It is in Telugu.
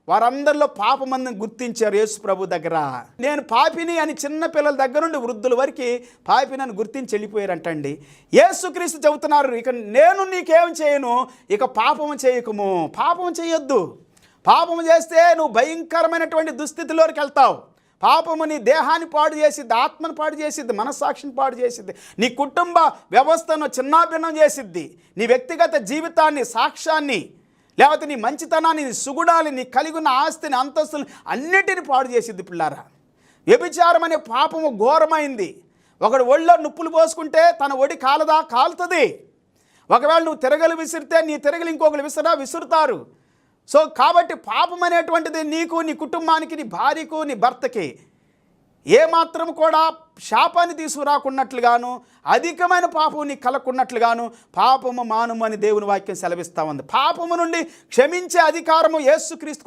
వారందరిలో పాపమంది గుర్తించారు యేసు ప్రభు దగ్గర. నేను పాపిని అని చిన్న పిల్లల దగ్గర నుండి వృద్ధుల వరకు పాపిని అని గుర్తించి వెళ్ళిపోయారంటండి. యేసుక్రీస్తు చెబుతున్నారు, ఇక నేను నీకేం చేయను, ఇక పాపము చేయకము. పాపము చేయొద్దు. పాపము చేస్తే నువ్వు భయంకరమైనటువంటి దుస్థితిలోకి వెళ్తావు. పాపము నీ దేహాన్ని పాడు చేసిద్ది, ఆత్మను పాడు చేసిద్ది, మనస్సాక్షిని పాడు చేసిద్ది, నీ కుటుంబ వ్యవస్థను చిన్నాభిన్నం చేసిద్ది, నీ వ్యక్తిగత జీవితాన్ని, సాక్ష్యాన్ని, లేకపోతే నీ మంచితనాన్ని, నీ సుగుణాలు, నీ కలిగి ఉన్న ఆస్తిని, అంతస్తులు అన్నిటిని పాడు చేసిద్ది. పిల్లారా, వ్యభిచారం అనే పాపము ఘోరమైంది. ఒకడు ఒళ్ళో నుప్పులు పోసుకుంటే తన ఒడి కాలుతుంది. ఒకవేళ నువ్వు తిరగలు విసిరితే నీ తిరగలు ఇంకొకరు విసురుతారు. సో కాబట్టి పాపం అనేటువంటిది నీకు, నీ కుటుంబానికి, నీ భార్యకు, నీ భర్తకి ఏమాత్రం కూడా శాపాన్ని తీసుకురాకున్నట్లుగాను, అధికమైన పాపం నీకు కలగకున్నట్లుగాను పాపము మానుము అని దేవుని వాక్యం సెలవిస్తూ ఉంది. పాపము నుండి క్షమించే అధికారము యేసుక్రీస్తు